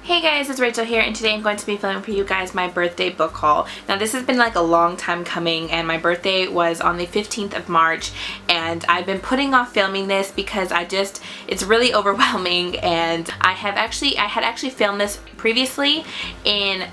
Hey guys, it's Rachel here, and today I'm going to be filming for you guys my birthday book haul. Now this has been like a long time coming, and my birthday was on the 15th of March, and I've been putting off filming this because it's really overwhelming, and I had actually filmed this previously in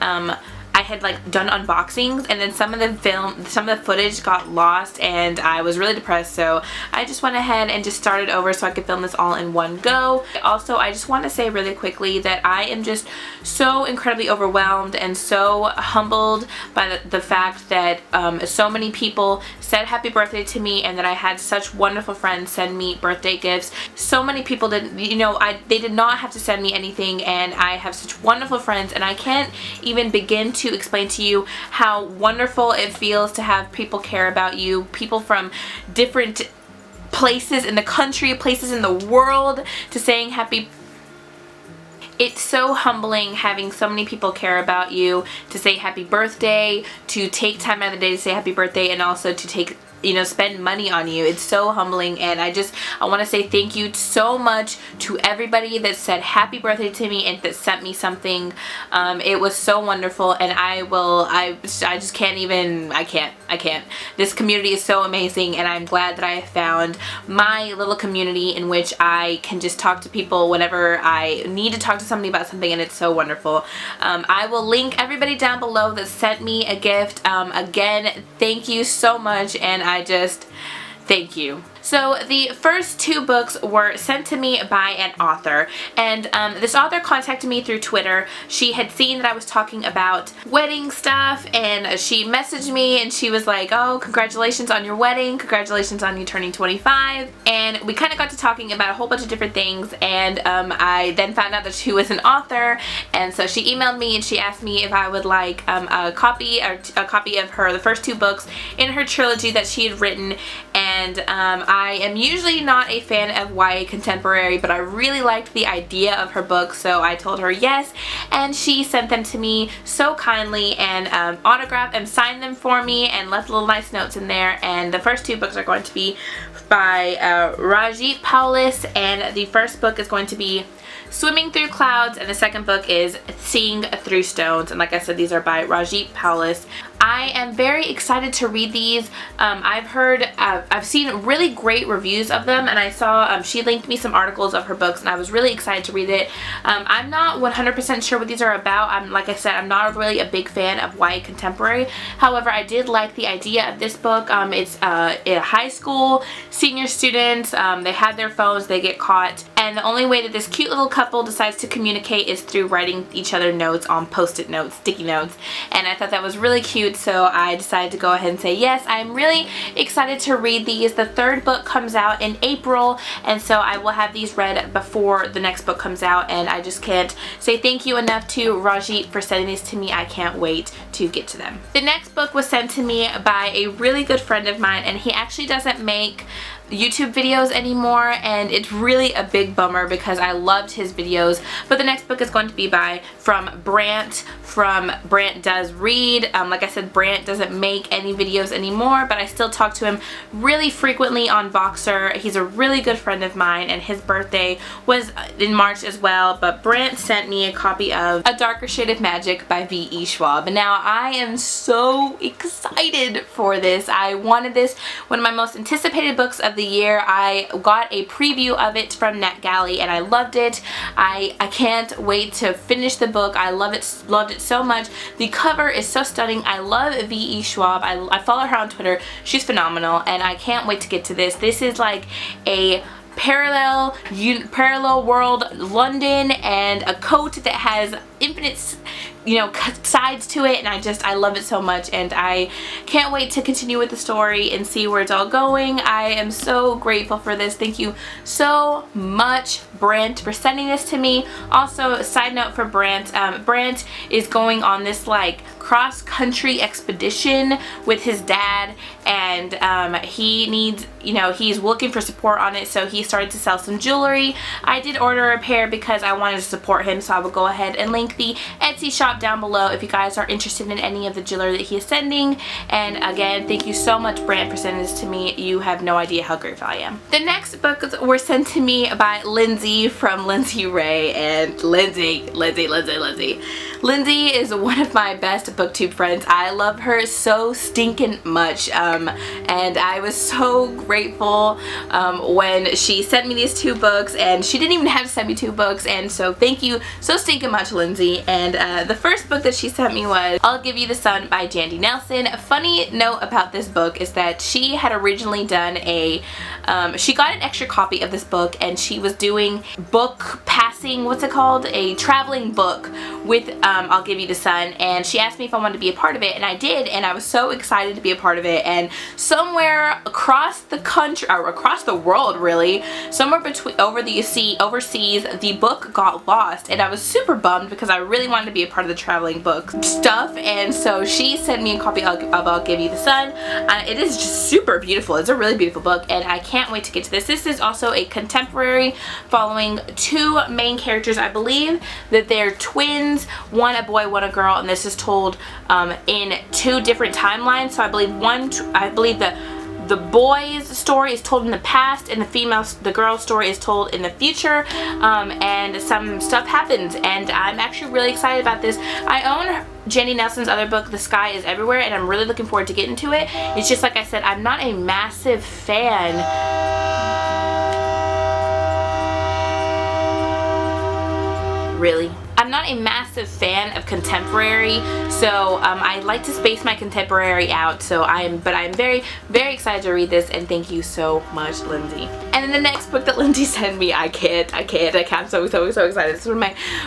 I had like done unboxings, and then some of the footage got lost and I was really depressed, so I just went ahead and just started over so I could film this all in one go. Also, I just want to say really quickly that I am just so incredibly overwhelmed and so humbled by the fact that so many people said happy birthday to me, and that I had such wonderful friends send me birthday gifts. So many people didn't, they did not have to send me anything, and I have such wonderful friends, and I can't even begin to explain to you how wonderful it feels to have people care about you, people from different places in the country, places in the world, to saying happy. It's so humbling having so many people care about you, to say happy birthday, to take time out of the day to say happy birthday, and also to take spend money on you. It's so humbling, and I want to say thank you so much to everybody that said happy birthday to me and that sent me something. It was so wonderful, and I just can't even, I can't. This community is so amazing, and I'm glad that I found my little community in which I can just talk to people whenever I need to talk to somebody about something, and it's so wonderful. I will link everybody down below that sent me a gift. Again, thank you so much, and thank you. So the first two books were sent to me by an author, and this author contacted me through Twitter. She had seen that I was talking about wedding stuff, and she messaged me and she was like, oh, congratulations on your wedding, congratulations on you turning 25, and we kind of got to talking about a whole bunch of different things, and I then found out that she was an author, and so she emailed me and she asked me if I would like a copy of the first two books in her trilogy that she had written. And I am usually not a fan of YA contemporary, but I really liked the idea of her book, so I told her yes, and she sent them to me so kindly, and autographed and signed them for me and left little nice notes in there. And the first two books are going to be by Rajit Paulus, and the first book is going to be Swimming Through Clouds, and the second book is Seeing Through Stones, and like I said, these are by Rajit Paulus. I am very excited to read these. I've seen really great reviews of them, and I saw she linked me some articles of her books, and I was really excited to read it. I'm not 100% sure what these are about. Like I said, I'm not really a big fan of YA contemporary. However, I did like the idea of this book. It's a high school senior students. They have their phones, they get caught, and the only way that this cute little couple decides to communicate is through writing each other notes on post-it notes, sticky notes, and I thought that was really cute, so I decided to go ahead and say yes. I'm really excited to read these. The third book comes out in April, and so I will have these read before the next book comes out, and I just can't say thank you enough to Rajit for sending these to me. I can't wait to get to them. The next book was sent to me by a really good friend of mine, and he actually doesn't make YouTube videos anymore, and it's really a big bummer because I loved his videos. But the next book is going to be from Brant Does Read. Like I said, Brant doesn't make any videos anymore, but I still talk to him really frequently on Boxer. He's a really good friend of mine, and his birthday was in March as well. But Brant sent me a copy of A Darker Shade of Magic by V.E. Schwab. And now I am so excited for this. I wanted this, one of my most anticipated books of the year. I got a preview of it from NetGalley, and I loved it. I can't wait to finish the book. I loved it so much. The cover is so stunning. I love V.E. Schwab. I follow her on Twitter. She's phenomenal, and I can't wait to get to this. This is like a parallel world London, and a coat that has infinite sides to it, and I love it so much, and I can't wait to continue with the story and see where it's all going. I am so grateful for this. Thank you so much, Brant, for sending this to me. Also, a side note for Brant, Brant is going on this like cross-country expedition with his dad, and he needs, you know, he's looking for support on it, so he started to sell some jewelry. I did order a pair because I wanted to support him, so I will go ahead and link the Etsy shop down below if you guys are interested in any of the jewelry that he is sending. And again, thank you so much, Brand, for sending this to me. You have no idea how grateful I am. The next books were sent to me by Lindsay from Lindsay Ray, and Lindsay is one of my best booktube friends. I love her so stinking much, and I was so grateful when she sent me these 2 books, and she didn't even have to send me 2 books, and so thank you so stinking much, Lindsay. And the first book that she sent me was I'll Give You the Sun by Jandy Nelson. A funny note about this book is that she had originally done a she got an extra copy of this book, and she was doing book passing, what's it called, a traveling book with I'll Give You the Sun, and she asked me if I wanted to be a part of it, and I did, and I was so excited to be a part of it. And somewhere across the country, or across the world really, somewhere between overseas, the book got lost, and I was super bummed because I really wanted to be a part of the traveling book stuff. And so she sent me a copy of I'll Give You the Sun. It is just super beautiful. It's a really beautiful book, and I can't wait to get to this. This is also a contemporary following 2 main characters. I believe that they're twins, one a boy, one a girl, and this is told in 2 different timelines. So I believe the boy's story is told in the past, and the girl's story is told in the future, and some stuff happens, and I'm actually really excited about this. I own Jandy Nelson's other book, The Sky is Everywhere, and I'm really looking forward to getting to it. It's just like I said, I'm not a massive fan. Really? I'm not a massive fan of contemporary, so I like to space my contemporary out, so but I'm very, very excited to read this, and thank you so much, Lindsay. And then the next book that Lindsay sent me, I'm so excited. This is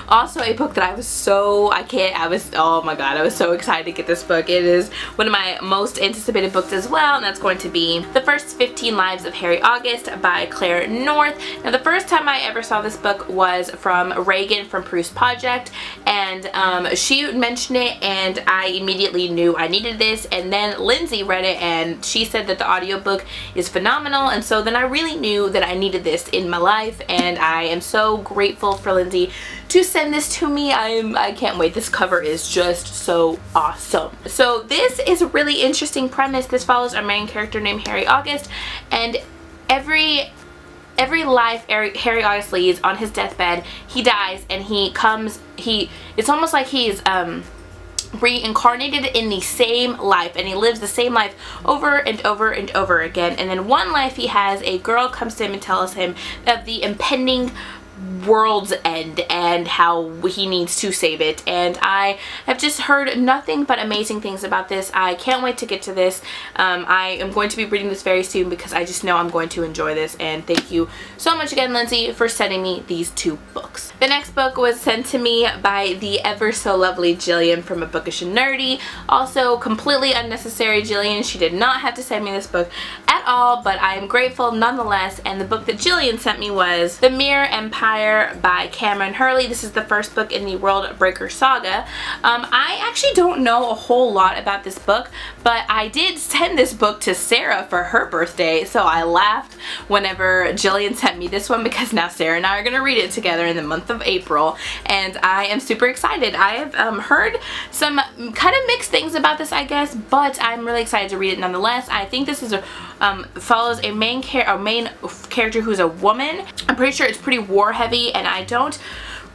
also a book that I was oh my god, I was so excited to get this book. It is one of my most anticipated books as well, and that's going to be The First 15 Lives of Harry August by Claire North. Now, the first time I ever saw this book was from Reagan from Proust Project, and she mentioned it, and I immediately knew I needed this. And then Lindsay read it, and she said that the audiobook is phenomenal, and so then I really knew that I needed this in my life, and I am so grateful for Lindsay to send this to me. I can't wait. This cover is just so awesome. So this is a really interesting premise. This follows a main character named Harry August, and every life Harry August leads, on his deathbed, he dies, and it's almost like he's reincarnated in the same life, and he lives the same life over and over and over again. And then one life he has, a girl comes to him and tells him of the impending world's end and how he needs to save it, and I have just heard nothing but amazing things about this. I can't wait to get to this. I am going to be reading this very soon because I just know I'm going to enjoy this, and thank you so much again, Lindsay, for sending me these 2 books. The next book was sent to me by the ever so lovely Jillian from A Bookish and Nerdy. Also completely unnecessary, Jillian. She did not have to send me this book at all, but I am grateful nonetheless. And the book that Jillian sent me was The Mirror Empire by Cameron Hurley. This is the first book in the World Breaker saga. I actually don't know a whole lot about this book, but I did send this book to Sarah for her birthday, so I laughed whenever Jillian sent me this one, because now Sarah and I are going to read it together in the month of April, and I am super excited. I have heard some kind of mixed things about this, I guess, but I'm really excited to read it nonetheless. I think this is follows a main character who's a woman. I'm pretty sure it's pretty war heavy, and I don't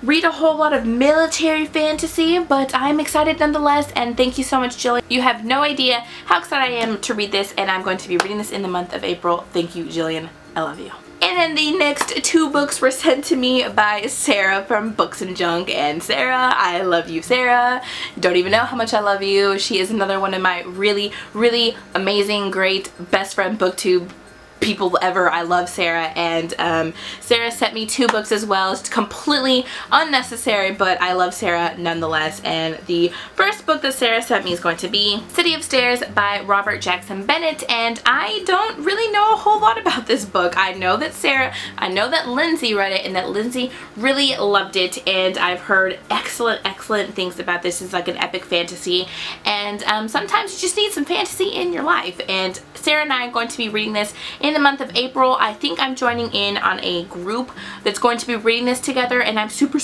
read a whole lot of military fantasy, but I'm excited nonetheless, and thank you so much, Jillian. You have no idea how excited I am to read this, and I'm going to be reading this in the month of April. Thank you, Jillian. I love you. And then the next 2 books were sent to me by Sarah from Books and Junk. And Sarah, I love you, Sarah. You don't even know how much I love you. She is another one of my really, really amazing, great best friend booktube people ever. I love Sarah, and Sarah sent me 2 books as well. It's completely unnecessary, but I love Sarah nonetheless. And the first book that Sarah sent me is going to be City of Stairs by Robert Jackson Bennett, and I don't really know a whole lot about this book. I know that Lindsay read it and that Lindsay really loved it, and I've heard excellent things about this. It's like an epic fantasy, and sometimes you just need some fantasy in your life, and Sarah and I are going to be reading this in the month of April. I think I'm joining in on a group that's going to be reading this together, and I'm super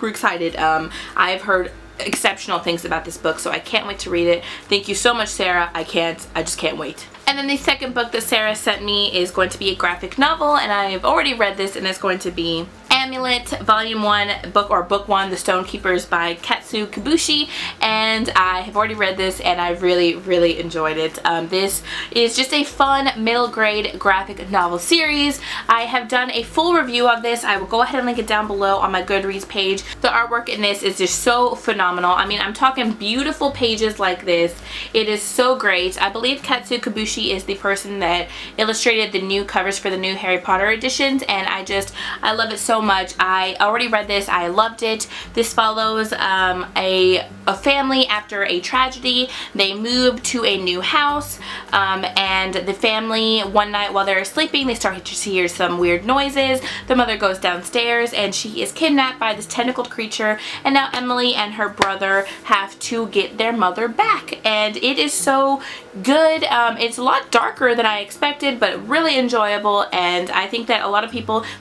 excited. I've heard exceptional things about this book, so I can't wait to read it. Thank you so much, Sarah. I just can't wait. And then the second book that Sarah sent me is going to be a graphic novel, and I've already read this, and it's going to be Amulet, Volume 1, Book 1, The Stonekeepers by Katsu Kibushi, and I have already read this, and I really enjoyed it. This is just a fun middle grade graphic novel series. I have done a full review of this. I will go ahead and link it down below on my Goodreads page. The artwork in this is just so phenomenal. I mean, I'm talking beautiful pages like this. It is so great. I believe Katsu Kibushi is the person that illustrated the new covers for the new Harry Potter editions, and I love it so much. I already read this. I loved it. This follows a family after a tragedy. They move to a new house, and the family, one night while they're sleeping, they start to hear some weird noises. The mother goes downstairs and she is kidnapped by this tentacled creature, and now Emily and her brother have to get their mother back, and it is so good. It's a lot darker than I expected, but really enjoyable, and I think that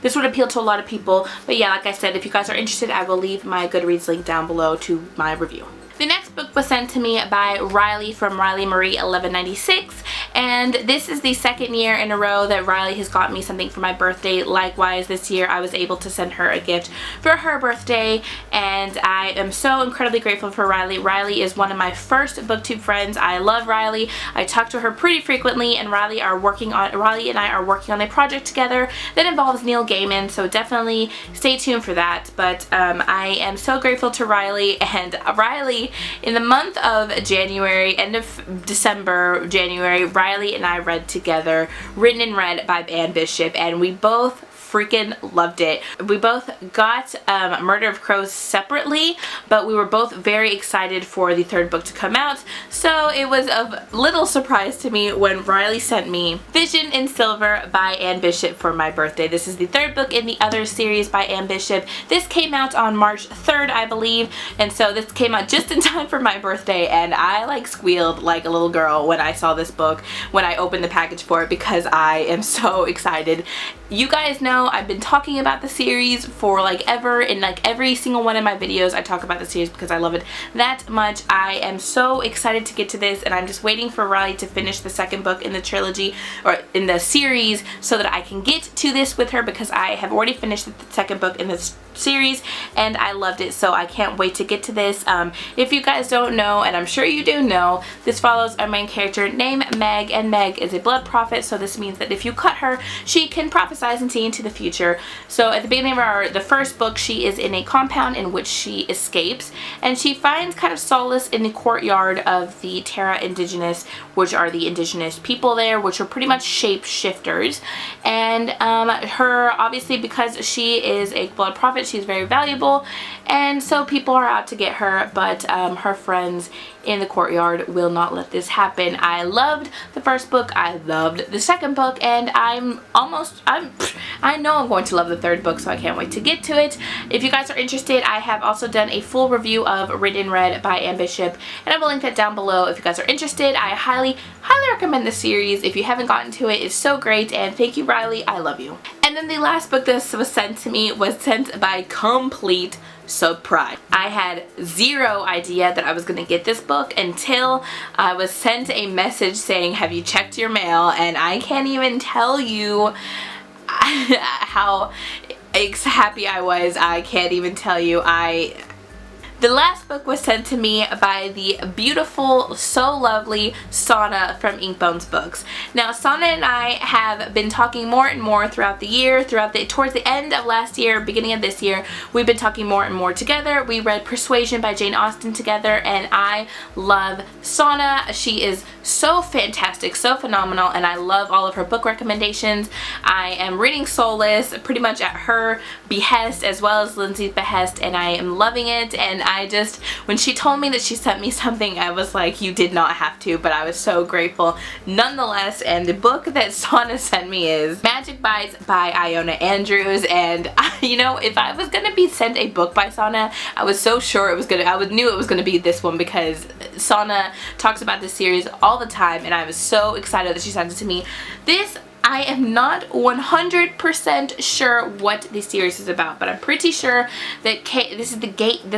this would appeal to a lot of people. But yeah, like I said, if you guys are interested, I will leave my Goodreads link down below to my review. The next book was sent to me by Riley from Riley Marie 1196, and this is the second year in a row that Riley has got me something for my birthday. Likewise, this year I was able to send her a gift for her birthday, and I am so incredibly grateful for Riley. Riley is one of my first booktube friends. I love Riley. I talk to her pretty frequently, and Riley and I are working on a project together that involves Neil Gaiman, so definitely stay tuned for that. But I am so grateful to Riley, and Riley, in the month of January, end of December, January, Riley and I read together Written and Read by Anne Bishop, and we both freaking loved it. We both got Murder of Crows separately, but we were both very excited for the third book to come out, so it was a little surprise to me when Riley sent me Vision in Silver by Anne Bishop for my birthday. This is the third book in the Other series by Anne Bishop. This came out on March 3rd, I believe, and so this came out just in time for my birthday, and I like squealed like a little girl when I saw this book, when I opened the package for it, because I am so excited. You guys know I've been talking about the series for like ever. In like every single one of my videos I talk about the series because I love it that much. I am so excited to get to this, and I'm just waiting for Riley to finish the second book in the trilogy, or in the series, so that I can get to this with her, because I have already finished the second book in this series and I loved it, so I can't wait to get to this. If you guys don't know, and I'm sure you do know, this follows our main character named Meg, and Meg is a blood prophet, so this means that if you cut her, she can prophesy and see into the future. So at the beginning of the first book, she is in a compound in which she escapes, and she finds kind of solace in the courtyard of the Terra Indigenous, which are the indigenous people there, which are pretty much shapeshifters. And her, obviously, because she is a blood prophet, she's very valuable, and so people are out to get her, but her friends in the courtyard will not let this happen. I loved the first book, I loved the second book, and I know I'm going to love the third book, so I can't wait to get to it. If you guys are interested, I have also done a full review of Written and Read by Anne Bishop, and I will link that down below if you guys are interested. I highly recommend the series. If you haven't gotten to it, it's so great, and thank you, Riley. I love you. And then the last book that was sent to me was sent by complete surprise. I had zero idea that I was gonna get this book until I was sent a message saying, have you checked your mail? And I can't even tell you how happy I was. I can't even tell you. The last book was sent to me by the beautiful, so lovely Sana from Inkbones Books. Now, Sana and I have been talking more and more throughout the year, towards the end of last year, beginning of this year, we've been talking more and more together. We read Persuasion by Jane Austen together, and I love Sana. She is so fantastic, so phenomenal, and I love all of her book recommendations. I am reading Soulless pretty much at her behest as well as Lindsay's behest, and I am loving it. And when she told me that she sent me something, I was like, you did not have to, but I was so grateful nonetheless. And the book that Sana sent me is Magic Bites by Iona Andrews, and you know, if I was gonna be sent a book by Sana, I was so sure I knew it was gonna be this one, because Sana talks about this series all the time, and I was so excited that she sent it to me. I am not 100% sure what this series is about, but I'm pretty sure that this is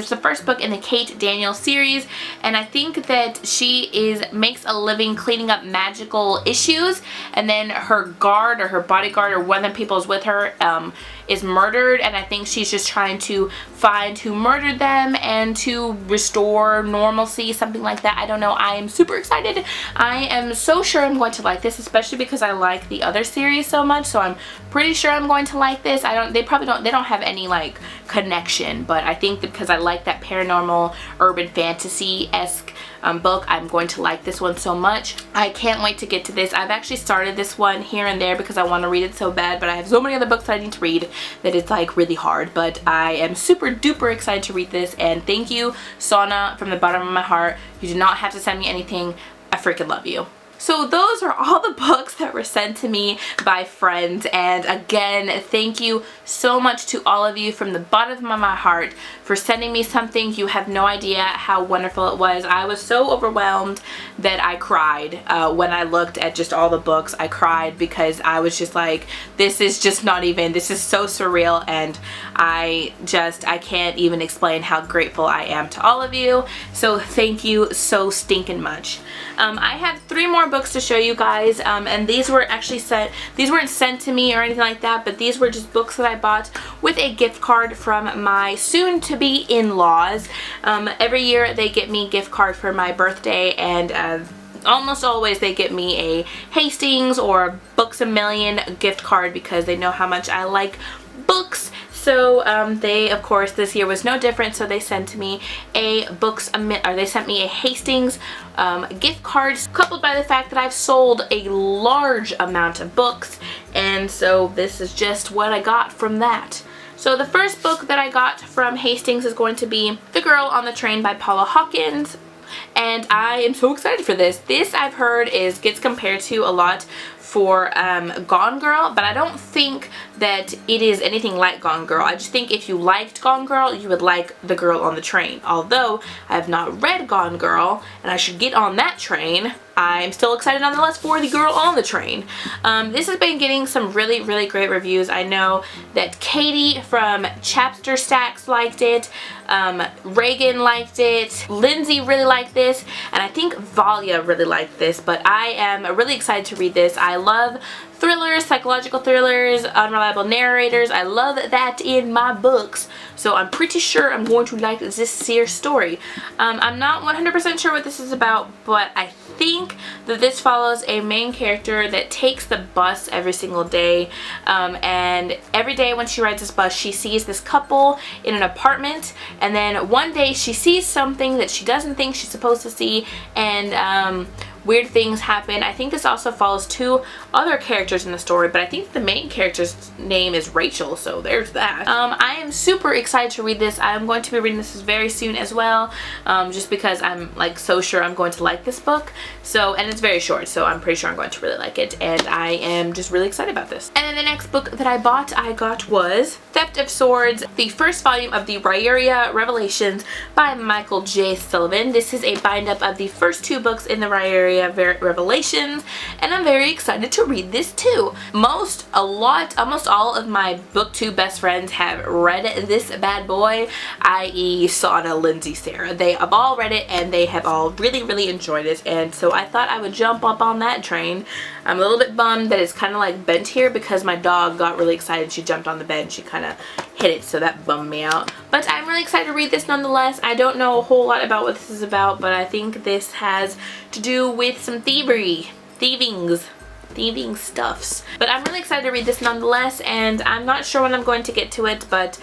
the first book in the Kate Daniel series, and I think that she makes a living cleaning up magical issues, and then her guard or her bodyguard or one of the people is with her is murdered, and I think she's just trying to find who murdered them and to restore normalcy, something like that. I don't know. I am super excited. I am so sure I'm going to like this, especially because I like the other series so much, so I'm pretty sure I'm going to like this. They don't have any like connection, but I think that because I like that paranormal urban fantasy-esque book, I'm going to like this one so much. I can't wait to get to this. I've actually started this one here and there because I want to read it so bad, but I have so many other books that I need to read that it's like really hard. But I am super duper excited to read this, and thank you, Sana, from the bottom of my heart. You do not have to send me anything. I freaking love you. So those are all the books that were sent to me by friends, and again, thank you so much to all of you from the bottom of my heart for sending me something. You have no idea how wonderful it was. I was so overwhelmed that I cried when I looked at just all the books. I cried because I was just like, this is just not even, this is so surreal, and I can't even explain how grateful I am to all of you. So thank you so stinking much. I have 3 more books to show you guys, and these were actually these weren't sent to me or anything like that, but these were just books that I bought with a gift card from my soon-to-be in-laws. Every year they get me a gift card for my birthday, and almost always they get me a Hastings or Books A Million gift card because they know how much I like books. So they, of course, this year was no different, so they sent me a they sent me a Hastings gift card, coupled by the fact that I've sold a large amount of books, and so this is just what I got from that. So the first book that I got from Hastings is going to be The Girl on the Train by Paula Hawkins, and I am so excited for this. This, I've heard, gets compared to a lot for Gone Girl, but I don't think that it is anything like Gone Girl. I just think if you liked Gone Girl, you would like The Girl on the Train. Although I have not read Gone Girl, and I should get on that train, I'm still excited nonetheless for The Girl on the Train. This has been getting some really, really great reviews. I know that Katie from Chapter Stacks liked it, Reagan liked it, Lindsay really liked this, and I think Valia really liked this, but I am really excited to read this. I love thrillers, psychological thrillers, unreliable narrators. I love that in my books, so I'm pretty sure I'm going to like this here story. I'm not 100% sure what this is about, but I think that this follows a main character that takes the bus every single day, and every day when she rides this bus, she sees this couple in an apartment, and then one day she sees something that she doesn't think she's supposed to see, and weird things happen. I think this also follows 2 other characters in the story, but I think the main character's name is Rachel, so there's that. I am super excited to read this. I'm going to be reading this very soon as well, just because I'm like so sure I'm going to like this book. So, and it's very short, so I'm pretty sure I'm going to really like it, and I am just really excited about this. And then the next book that I got was Theft of Swords, the first volume of the Ryaria Revelations by Michael J. Sullivan. This is a bind-up of the first 2 books in the Ryaria Revelations, and I'm very excited to read this too. Almost all of my booktube best friends have read this bad boy, i.e. Sana, Lindsay, Sarah. They have all read it, and they have all really, really enjoyed it, and so I thought I would jump up on that train. I'm a little bit bummed that it's kind of like bent here because my dog got really excited. She jumped on the bed and she kind of hit it, so that bummed me out. But I'm really excited to read this nonetheless. I don't know a whole lot about what this is about, but I think this has to do with some thieving stuffs. But I'm really excited to read this nonetheless, and I'm not sure when I'm going to get to it, but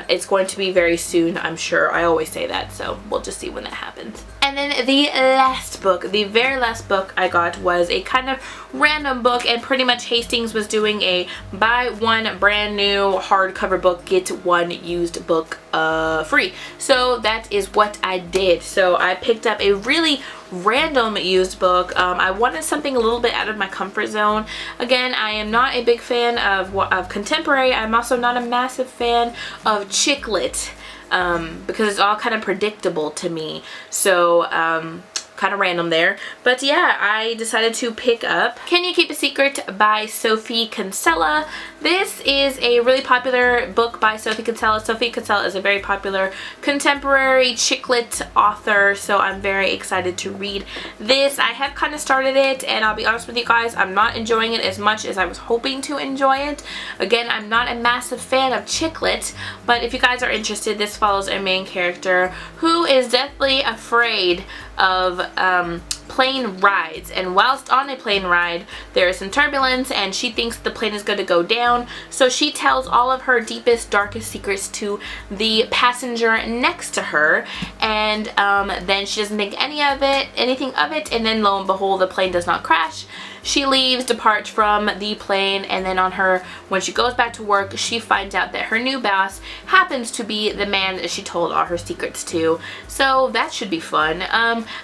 it's going to be very soon, I'm sure. I always say that, so we'll just see when that happens. And then the last book, the very last book I got was a kind of random book, and pretty much Hastings was doing a buy one brand new hardcover book, get one used book free. So that is what I did. So I picked up a really random used book. I wanted something a little bit out of my comfort zone. Again, I am not a big fan of contemporary. I'm also not a massive fan of chick lit. Because it's all kind of predictable to me. So, kind of random there. But yeah, I decided to pick up Can You Keep a Secret by Sophie Kinsella. This is a really popular book by Sophie Kinsella. Sophie Kinsella is a very popular contemporary chick lit author, so I'm very excited to read this. I have kind of started it, and I'll be honest with you guys, I'm not enjoying it as much as I was hoping to enjoy it. Again, I'm not a massive fan of chick lit, but if you guys are interested, this follows a main character who is deathly afraid of plane rides, and whilst on a plane ride there is some turbulence and she thinks the plane is going to go down, so she tells all of her deepest, darkest secrets to the passenger next to her, and then she doesn't think anything of it, and then lo and behold, the plane does not crash. She leaves, departs from the plane, and then when she goes back to work, she finds out that her new boss happens to be the man that she told all her secrets to. So that should be fun.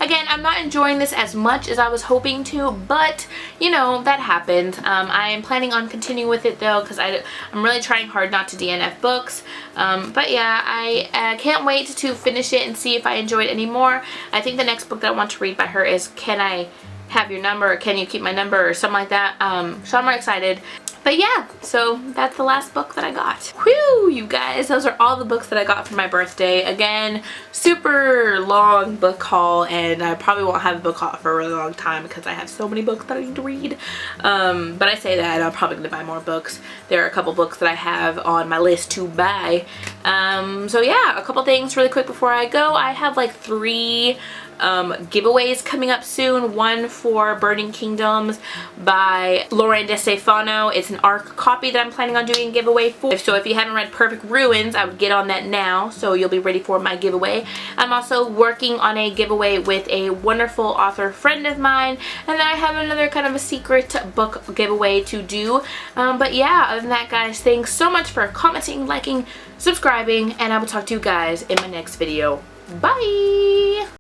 Again, I'm not enjoying this as much as I was hoping to, but you know, that happens. I am planning on continuing with it though, because I'm really trying hard not to DNF books. But yeah, I can't wait to finish it and see if I enjoy it anymore. I think the next book that I want to read by her is Can I Have Your Number, or Can You Keep My Number, or something like that. So I'm really excited. But yeah, so that's the last book that I got. Whew, you guys, those are all the books that I got for my birthday. Again, super long book haul, and I probably won't have a book haul for a really long time because I have so many books that I need to read. But I say that, I'm probably going to buy more books. There are a couple books that I have on my list to buy. So yeah, a couple things really quick before I go. I have like 3 giveaways coming up soon. One for Burning Kingdoms by Lauren DeStefano. It's an ARC copy that I'm planning on doing a giveaway for. So if you haven't read Perfect Ruins, I would get on that now, so you'll be ready for my giveaway. I'm also working on a giveaway with a wonderful author friend of mine, and then I have another kind of a secret book giveaway to do. But yeah, other than that, guys, thanks so much for commenting, liking, subscribing, and I will talk to you guys in my next video. Bye!